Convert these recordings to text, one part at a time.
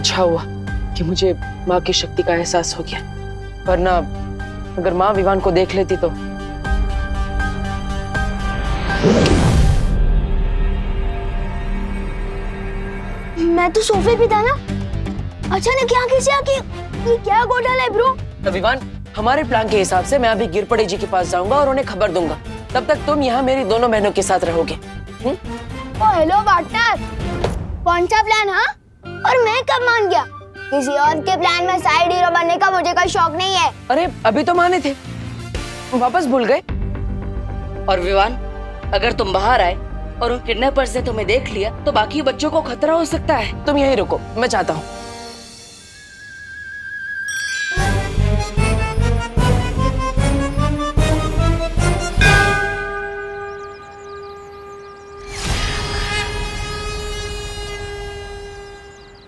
अच्छा हुआ कि मुझे माँ की शक्ति का एहसास हो गया, वरना अगर माँ विवान को देख लेती तो। मैं तो सोफे पे था ना, अचानक यहाँ कैसे आके? ये क्या घोटाला है ब्रो? विवान, हमारे प्लान के हिसाब से मैं अभी गिरपड़े जी के पास जाऊंगा और उन्हें खबर दूंगा। तब तक तुम यहाँ मेरी दोनों बहनों के साथ रहोगे। ओ हेलो पार्टनर, कौन सा प्लान? हाँ, और मैं कब मान गया? किसी और के प्लान में साइड हीरो बनने का मुझे कोई शौक नहीं है। अरे अभी तो माने थे, वापस भूल गए। और विवान, अगर तुम बाहर आए और उन किडनैपर्स ने तुम्हें देख लिया तो बाकी बच्चों को खतरा हो सकता है। तुम यहीं रुको, मैं चाहता हूँ।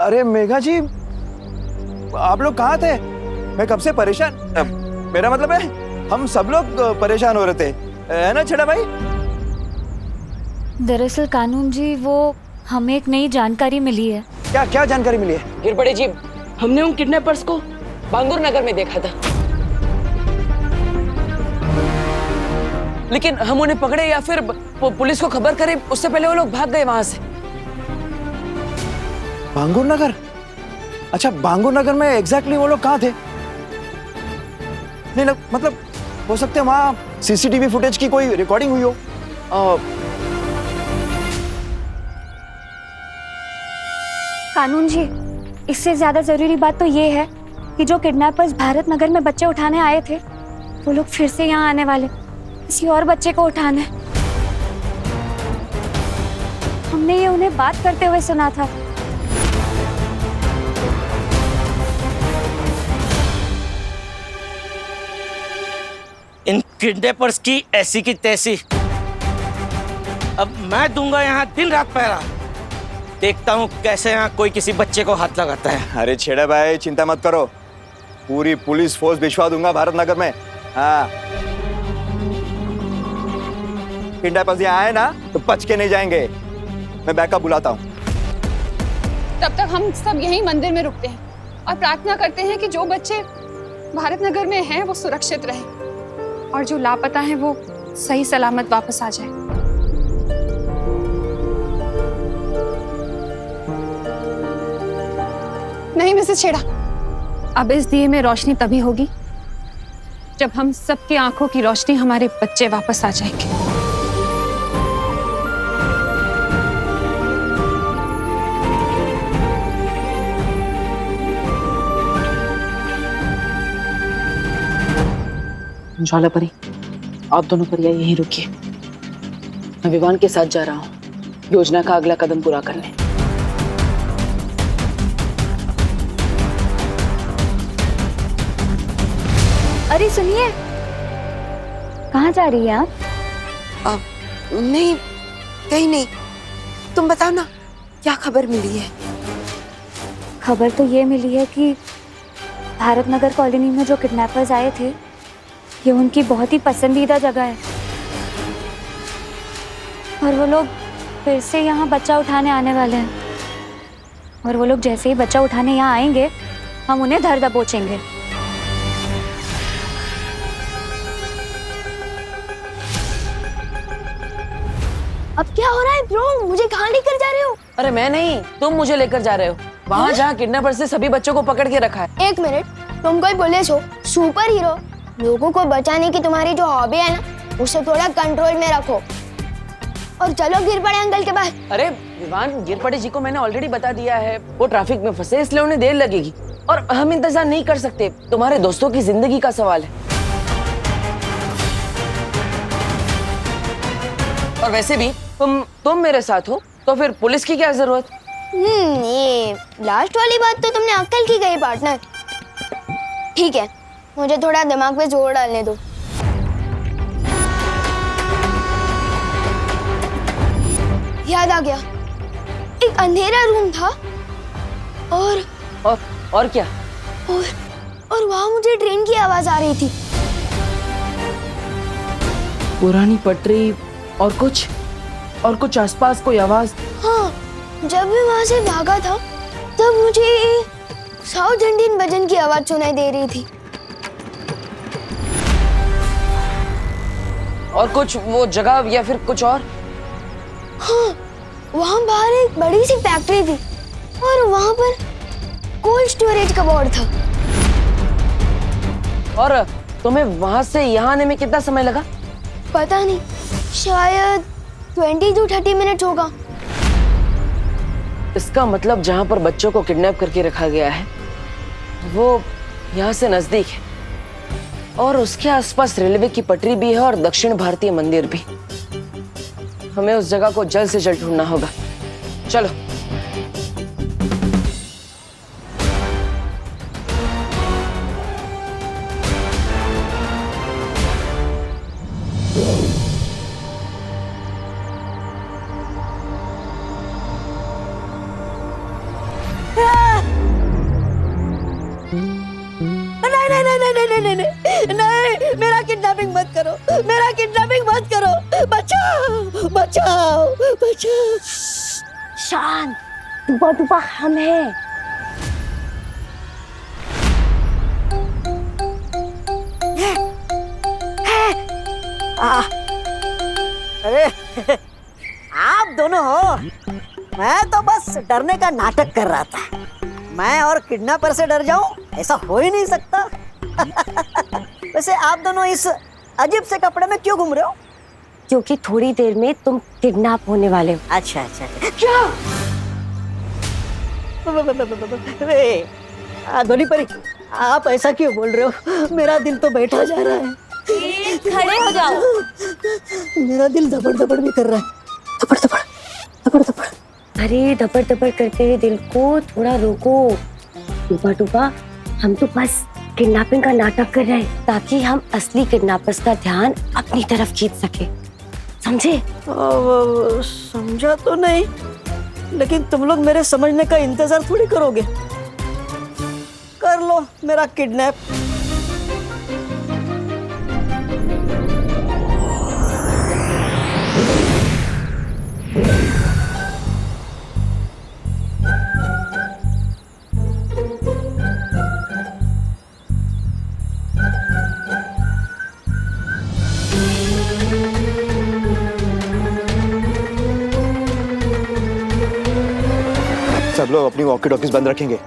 अरे मेघा जी, आप लोग कहाँ थे? मैं कब से परेशान, मेरा मतलब है हम सब लोग परेशान हो रहे थे, है ना छेड़ा भाई? दरअसल कानून जी, वो हमें एक नई जानकारी मिली है। क्या क्या जानकारी मिली है? गिरपड़े जी, हमने उन किडनैपर्स को बांगुर नगर में देखा था, लेकिन हम उन्हें पकड़े या फिर पुलिस को खबर करें उससे पहले वो लोग भाग गए वहां से। बांगुर नगर? अच्छा, बांगुर नगर में एग्जैक्टली वो लोग कहाँ थे? नहीं मतलब हो सकते हैं वहाँ सीसीटीवी फुटेज की कोई रिकॉर्डिंग हुई हो। कानून जी, इससे ज्यादा जरूरी बात तो ये है कि जो किडनैपर्स भारत नगर में बच्चे उठाने आए थे, वो लोग फिर से यहाँ आने वाले, किसी और बच्चे को उठाने। हमने ये उन्हें बात करते हुए सुना था। इन किडनैपर्स की ऐसी की तैसी। अब मैं दूंगा यहाँ दिन रात पहरा, देखता हूँ कैसे यहाँ कोई किसी बच्चे को हाथ लगाता है। अरे छेड़ा भाई, चिंता मत करो, पूरी पुलिस फोर्स भिजवा दूंगा भारत नगर में। हाँ, किडनैपर्स यहाँ आए ना तो बच के नहीं जाएंगे। मैं बैकअप बुलाता हूँ। तब तक हम सब यहीं मंदिर में रुकते हैं और प्रार्थना करते हैं कि जो बच्चे भारत नगर में हैं वो सुरक्षित रहें और जो लापता हैं वो सही सलामत वापस आ जाए। नहीं मिसेस छेड़ा, अब इस दिए में रोशनी तभी होगी जब हम सबकी आंखों की रोशनी हमारे बच्चे वापस आ जाएंगे। ज्वाला परी, आप दोनों परिया यहीं रुकिए, मैं विवान के साथ जा रहा हूँ योजना का अगला कदम पूरा करने। अरे सुनिए, कहाँ जा रही है आप? नहीं, कहीं नहीं। तुम बताओ ना, क्या खबर मिली है? खबर तो ये मिली है कि भारत नगर कॉलोनी में जो किडनैपर्स आए थे, ये उनकी बहुत ही पसंदीदा जगह है और वो लोग फिर से यहाँ बच्चा उठाने आने वाले हैं। और वो लोग जैसे ही बच्चा उठाने यहाँ आएंगे, हम उन्हें धर दबोचेंगे। अब क्या हो रहा है ब्रो? मुझे कहाँ लेकर जा रहे हो? अरे मैं नहीं, तुम मुझे लेकर जा रहे हो वहाँ जहाँ किडनैपर्स ने सभी बच्चों को पकड़ के रखा है। एक मिनट, तुम कोई पुलिस हो, सुपर हीरो? लोगों को बचाने की तुम्हारी जो हॉबी है ना, उसे थोड़ा कंट्रोल में रखो और चलो गिरपड़े अंकल के पास। अरे विवान, गिरपड़े जी को मैंने ऑलरेडी बता दिया है, वो ट्रैफिक में फंसे इसलिए उन्हें देर लगेगी और हम इंतजार नहीं कर सकते। तुम्हारे दोस्तों की जिंदगी का सवाल है। और वैसे भी तुम मेरे साथ हो तो फिर पुलिस की क्या जरूरत? ये लास्ट वाली बात तो तुमने अक्ल की गई पार्टनर। ठीक है, मुझे थोड़ा दिमाग पे जोर डालने दो। याद आ गया, एक अंधेरा रूम था और क्या? और वहां मुझे ट्रेन की आवाज आ रही थी। पुरानी पटरी और कुछ आसपास कोई आवाज। हाँ, जब मैं वहां से भागा था तब मुझे साउथ इंडियन भजन की आवाज सुनाई दे रही थी। और कुछ वो जगह या फिर कुछ और? हाँ, वहाँ बाहर एक बड़ी सी फैक्ट्री थी और वहाँ पर कोल्ड स्टोरेज का बोर्ड था। और तुम्हें वहां से यहाँ आने में कितना समय लगा? पता नहीं, शायद 20 to 30 मिनट होगा। इसका मतलब जहाँ पर बच्चों को किडनैप करके रखा गया है वो यहाँ से नजदीक है, और उसके आसपास रेलवे की पटरी भी है और दक्षिण भारतीय मंदिर भी। हमें उस जगह को जल्द से जल्द ढूंढना होगा। चलो। नहीं, मेरा किडनैपिंग मत करो, मेरा किडनैपिंग मत करो, बचाओ बचाओ बचाओ। शांत, दुबा दुबा हम हैं। अरे आप दोनों हो, मैं तो बस डरने का नाटक कर रहा था। मैं और किडनैपर से डर जाऊं, ऐसा हो ही नहीं सकता। वैसे आप दोनों इस अजीब से कपड़े में क्यों घूम रहे हो? क्योंकि थोड़ी देर में तुम किडनैप होने वाले हो। अच्छा अच्छा, क्या? धोनी परी, आप ऐसा क्यों बोल रहे हो? मेरा दिल तो बैठा जा रहा है। खड़े हो जाओ। मेरा दिल धपड़ धपड़ भी कर रहा है, धपड़ धपड़ धपड़ धपड़। अरे धपड़ धपड़ करते हुए दिल को थोड़ा रोको। टूपा टूपा, हम तो बस किडनैपिंग का नाटक कर रहे हैं ताकि हम असली किडनैपर्स का ध्यान अपनी तरफ खींच सके, समझे? समझा तो नहीं, लेकिन तुम लोग मेरे समझने का इंतजार थोड़ी करोगे। कर लो मेरा किडनैप। सब लोग अपनी वॉकी टॉकीज बंद रखेंगे।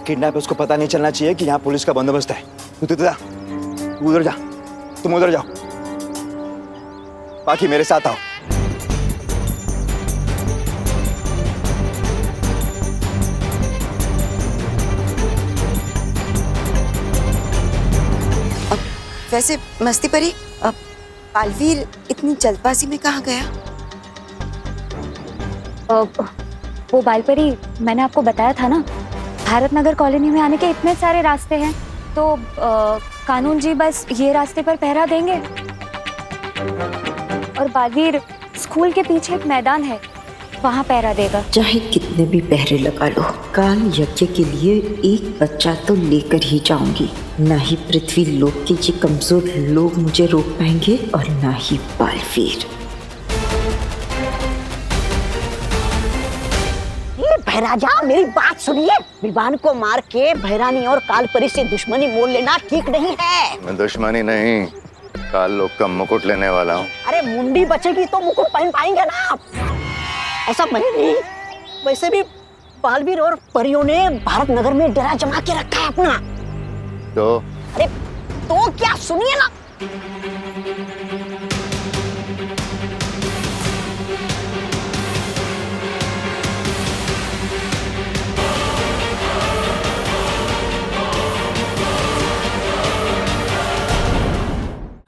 किडनैपर्स को पता नहीं चलना चाहिए कि यहाँ पुलिस का बंदोबस्त है। तू उधर जा, तुम उधर जाओ, बाकी मेरे साथ आओ। वैसे मस्ती परी, अब बालवीर इतनी जल्दबाजी में कहाँ गया? वो बालपरी, मैंने आपको बताया था ना, भारत नगर कॉलोनी में आने के इतने सारे रास्ते हैं, तो कानून जी बस ये रास्ते पर पहरा देंगे। और बालवीर स्कूल के पीछे एक मैदान है, वहाँ पहरा देगा। चाहे कितने भी पहरे लगा लो, काल यज्ञ के लिए एक बच्चा तो लेकर ही जाऊंगी। ना ही पृथ्वी लोक के ये कमजोर लोग मुझे रोक पाएंगे और ना ही बालवीर। भैराजा, मेरी बात सुनिए। विवान को मार के भैरानी और कालपरी से दुश्मनी मोल लेना ठीक नहीं है। मैं दुश्मनी नहीं, काल लोग का मुकुट लेने वाला हूँ। अरे मुंडी बचेगी तो मुकुट पहन पाएंगे ना आप। ऐसा मैं नहीं। वैसे भी बालवीर और परियों ने भारत नगर में डेरा जमा के रखा है अपना। तो अरे तो क्या, सुनिए ना।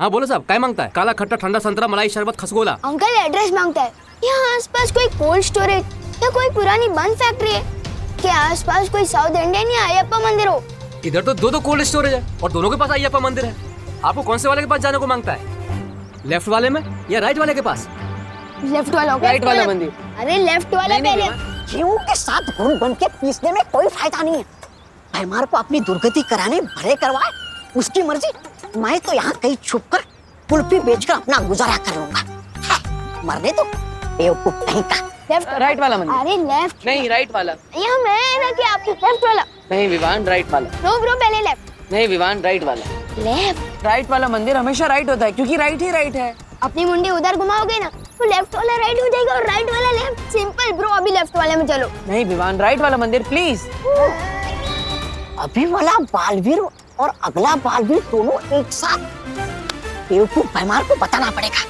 हाँ बोलो साहब, क्या मांगता है? काला खट्टा ठंडा संतरा मलाई शरबत खसगोला। अंकल एड्रेस मांगता है। यहाँ आसपास कोई कोल्ड स्टोरेज या कोई पुरानी बंद फैक्ट्री है? क्या आसपास कोई साउथ इंडियन या अयप्पा मंदिर हो? इधर तो दो कोल्ड स्टोरेज है और दोनों के पास अयप्पा मंदिर है। आपको कौन से वाले के पास जाने को मांगता है? लेफ्ट वाले में या राइट वाले के पास? लेफ्ट वाला होगा। राइट वाला मंदिर। अरे लेफ्ट वाला पहले। गेहूं के साथ घुन बन के पीसने में कोई फायदा नहीं है। भैमार को अपनी दुर्गति कराने भले करवाए, उसकी मर्जी। मैं तो यहाँ कहीं छुप कर कुल्फी बेचकर अपना गुजारा कर लूंगा। मरने तो बेवकूफ कहीं का। लेफ्ट राइट वाला मंदिर। अरे लेफ्ट नहीं, राइट वाला। यहाँ मैं है ना कि आपको लेफ्ट वाला। नहीं विवान, राइट वाला। नो ब्रो, पहले लेफ्ट। नहीं विवान, राइट वाला। लेफ्ट। राइट वाला मंदिर हमेशा राइट होता है क्योंकि राइट ही राइट है। अपनी मुंडी उधर घुमाओगे ना तो लेफ्ट वाला राइट हो जाएगा और राइट वाला लेफ्ट। सिंपल ब्रो, अभी लेफ्ट वाले में चलो। नहीं विवान, राइट वाला मंदिर प्लीज। अभी वाला बालवीर और अगला बालवीर दोनों एक साथ बेवकूफ भैमार को बताना पड़ेगा।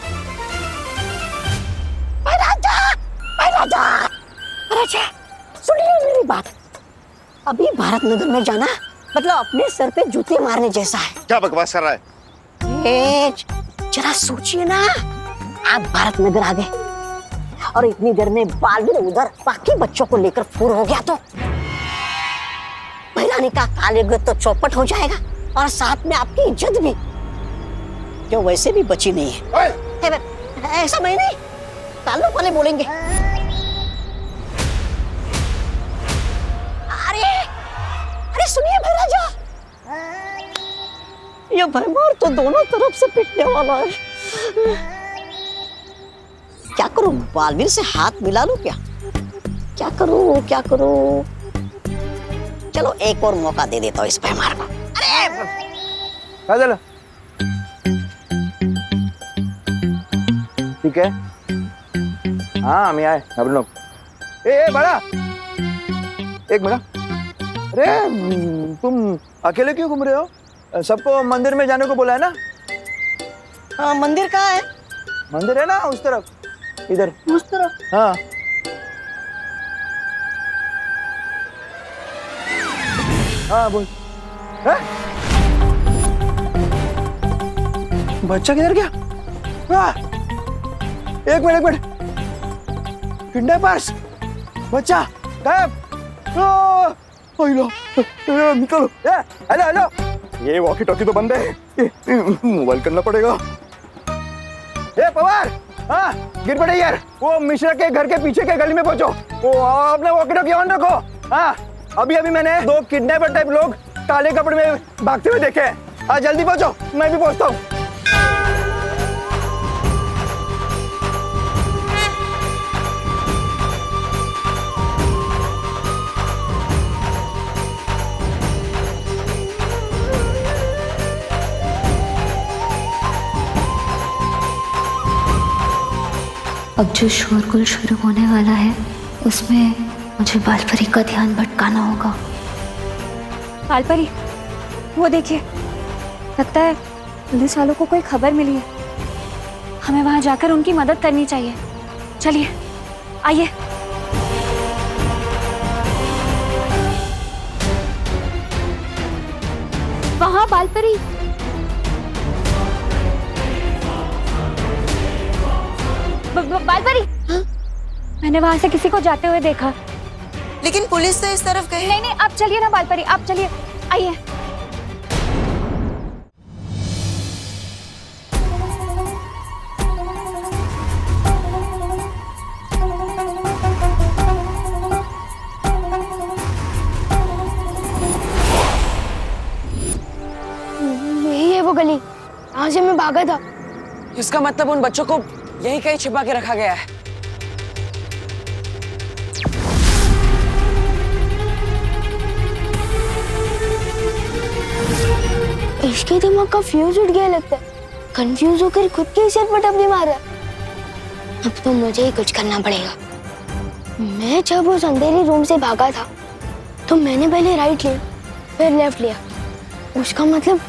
राजा, सुनिए मेरी बात। अभी भारत नगर में जाना मतलब अपने सर पे जूते मारने जैसा है। क्या बकवास कर रहा है? जरा सोचिए ना, आप भारत नगर आ गए और इतनी देर में बालवीर उधर बाकी बच्चों को लेकर फूर हो गया तो महिलानी का कालेग तो चौपट हो जाएगा और साथ में आपकी इज्जत भी, जो वैसे भी बची नहीं है। ऐसा मैं नहीं, ताल्लुक वाले बोलेंगे। अरे सुनिए भैराजा, ये भैमार तो दोनों तरफ से पिटने वाला है। क्या करूं, बालवीर से हाथ मिला लूं क्या? क्या करूं? चलो एक और मौका दे देता हूँ इस भैमार को। अरे चलो ठीक है। हाँ हम आए हम लोग। ए बड़ा, एक मिनट। अरे तुम अकेले क्यों घूम रहे हो? सबको मंदिर में जाने को बोला है ना? हाँ, मंदिर कहाँ है? मंदिर है ना उस तरफ, इधर उस तरफ। हाँ हाँ बोल। है? बच्चा किधर गया? एक मिनट। किडनैपर्स, बच्चा गायब। निकलो। हेलो, ये वॉकी टॉकी तो बंद है, मोबाइल करना पड़ेगा। ए पवार, हाँ गिर पड़े यार। वो मिश्रा के घर के पीछे के गली में पहुंचो। वो अपने वॉकी टॉकी ऑन रखो। हाँ अभी मैंने 2 किडनैपर टाइप लोग काले कपड़े में भागते हुए देखे। हाँ जल्दी पहुंचो, मैं भी पहुंचता हूँ। अब जो शोरगुल शुरू होने वाला है उसमें मुझे बालपरी का ध्यान भटकाना होगा। बालपरी, वो देखिए, लगता है पुलिस वालों को कोई खबर मिली है। हमें वहां जाकर उनकी मदद करनी चाहिए। चलिए आइए। वहां बालपरी, बालपरी, मैंने वहां से किसी को जाते हुए देखा। लेकिन पुलिस तो इस तरफ गई। नहीं, आप चलिए ना बालपरी, आप चलिए, आइए। यही है वो गली, यहाँ से मैं भागा था। इसका मतलब उन बच्चों को यही कहीं छिपा के रखा गया है। इसके दिमाग का फ्यूज उठ गया लगता है। कंफ्यूज होकर खुद के सिर पर टपली मार रहा है। अब तो मुझे ही कुछ करना पड़ेगा। मैं जब उस अंधेरे रूम से भागा था तो मैंने पहले राइट लिया, फिर लेफ्ट लिया। उसका मतलब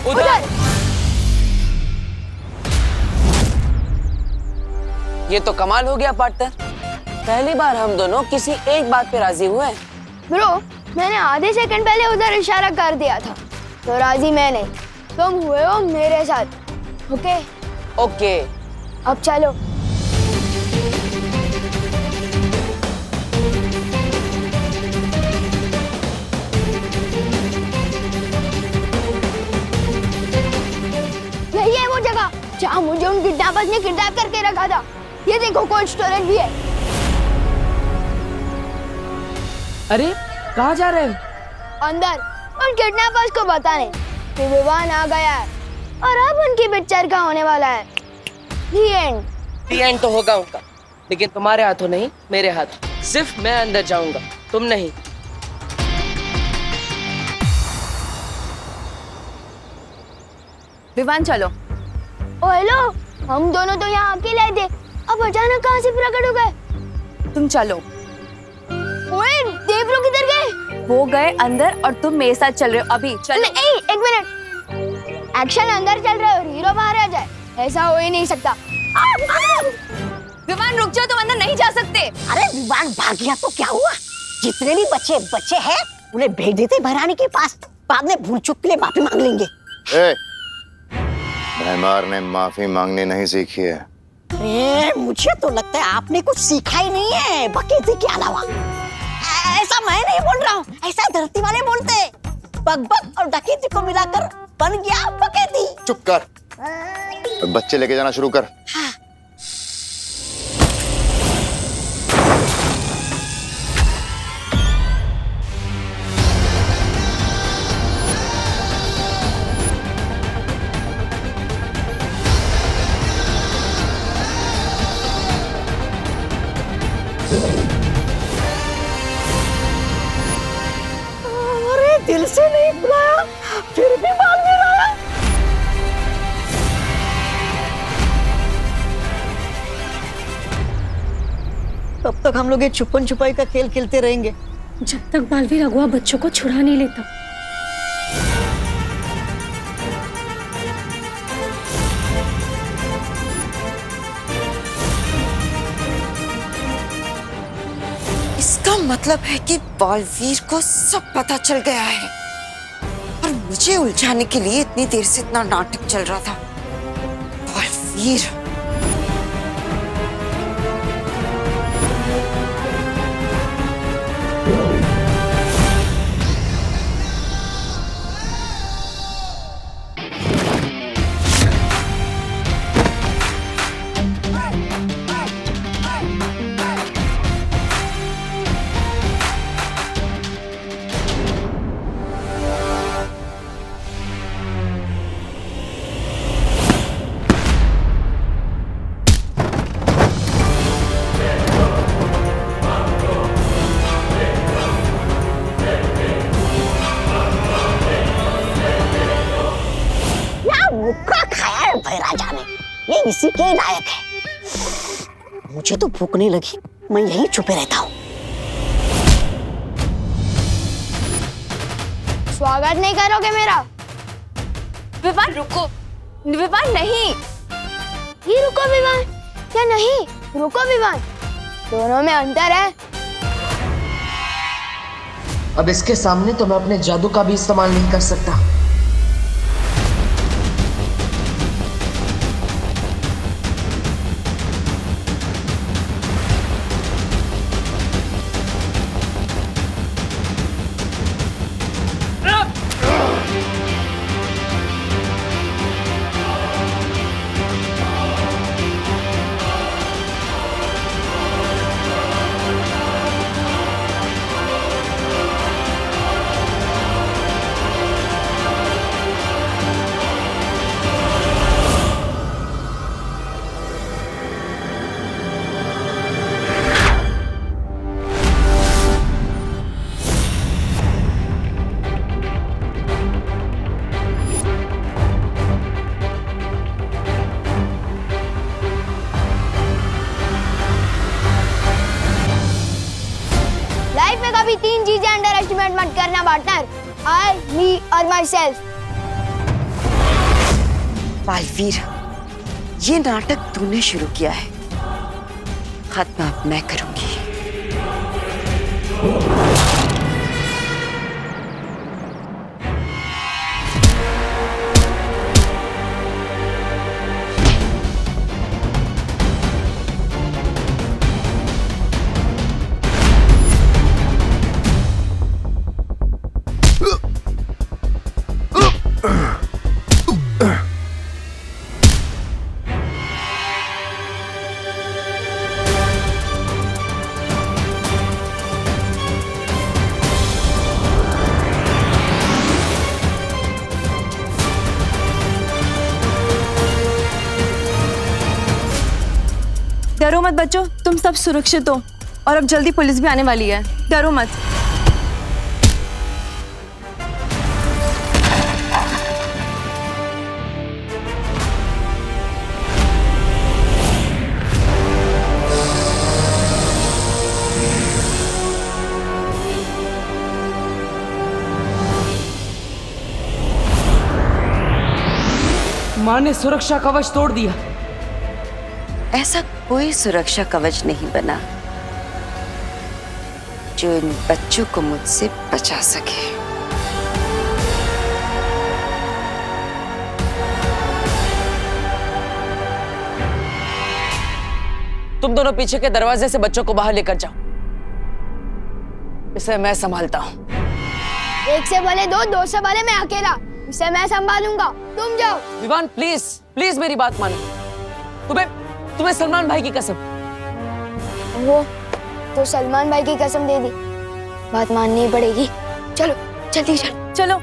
उधर। ये तो कमाल हो गया पार्टनर। पहली बार हम दोनों किसी एक बात पे राजी हुए। ब्रो, मैंने आधे सेकंड पहले उधर इशारा कर दिया था, तो राजी मैं नहीं, तुम हुए हो मेरे साथ। ओके ओके, अब चलो। यही है वो जगह जहाँ मुझे उन किडनैपर्स ने किडनैप करके रखा था। ये देखो, कोल्ड स्टोरेज भी है। अरे कहाँ जा रहे हो? अंदर उन किडनैपर्स को बताने कि विवान आ गया है और अब उनकी पिक्चर का होने वाला है। The end। दी एंड तो होगा उनका, लेकिन तुम्हारे हाथों नहीं, मेरे हाथों। सिर्फ मैं अंदर जाऊंगा, तुम नहीं। विवान चलो। ओ हेलो, हम दोनों तो यहाँ अकेले आए थे, अब अचानक कहाँ से प्रकट हो गए? तुम चलो। ओए देव लोग किधर गए? वो गए अंदर और तुम मेरे साथ चल रहे हो अभी। चलो। एक मिनट, एक्शन अंदर चल रहा है और हीरो बाहर आ जाए, ऐसा हो ही नहीं सकता। विवान रुक जाओ, तुम अंदर नहीं जा सकते। अरे विवान भाग गया तो क्या हुआ? जितने भी बच्चे हैं उन्हें भेज देते भैरानी के पास, बाद में भूल चूक के लिए माफी मांग लेंगे। भैमार ने माफी मांगनी नहीं सीखी है। मुझे तो लगता है आपने कुछ सीखा ही नहीं है बकेती के अलावा। ऐसा मैं नहीं बोल रहा हूँ, ऐसा धरती वाले बोलते हैं। बकबक और डकैती को मिलाकर बन गया बकेती। चुप कर, बच्चे लेके जाना शुरू कर। हाँ। दिल से नहीं बुलाया, फिर भी मान नहीं रहा। तब तक हम लोग ये छुपन छुपाई का खेल खेलते रहेंगे जब तक बालवीर अगुआ बच्चों को छुड़ा नहीं लेता। इसका मतलब है कि बालवीर को सब पता चल गया है और मुझे उलझाने के लिए इतनी देर से इतना नाटक चल रहा था। बालवीर भैराजा ने, ये इसी के लायक है। मुझे तो भूख नहीं लगी, मैं यहीं छुपे रहता हूँ। स्वागत नहीं करोगे मेरा? विवान रुको, विवान नहीं। ये रुको विवान या नहीं? रुको विवान, दोनों में अंतर है। अब इसके सामने तो मैं अपने जादू का भी इस्तेमाल नहीं कर सकता। लाइफ में कभी तीन चीजें अंडर एस्टिमेट मत करना पार्टनर, आई, मी और माई सेल्फ। बालवीर, ये नाटक तूने शुरू किया है, खत्म अब मैं करूंगी। डरो मत बच्चों, तुम सब सुरक्षित हो और अब जल्दी पुलिस भी आने वाली है, डरो मत। माँ ने सुरक्षा कवच तोड़ दिया। ऐसा कोई सुरक्षा कवच नहीं बना जो इन बच्चों को मुझसे बचा सके। तुम दोनों पीछे के दरवाजे से बच्चों को बाहर लेकर जाओ, इसे मैं संभालता हूँ। एक से बोले दो, दो से बोले मैं अकेला, इसे मैं संभालूंगा, तुम जाओ। विवान प्लीज प्लीज मेरी बात मानो। तुम्हें सलमान भाई की कसम। वो तो सलमान भाई की कसम दे दी, बात माननी ही पड़ेगी। चलो जल्दी चलो। चलो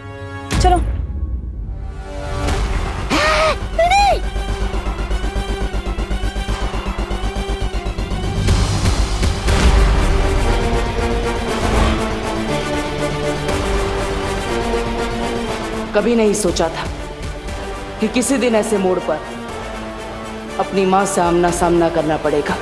चलो। कभी नहीं सोचा था कि किसी दिन ऐसे मोड़ पर अपनी माँ से आमना सामना करना पड़ेगा।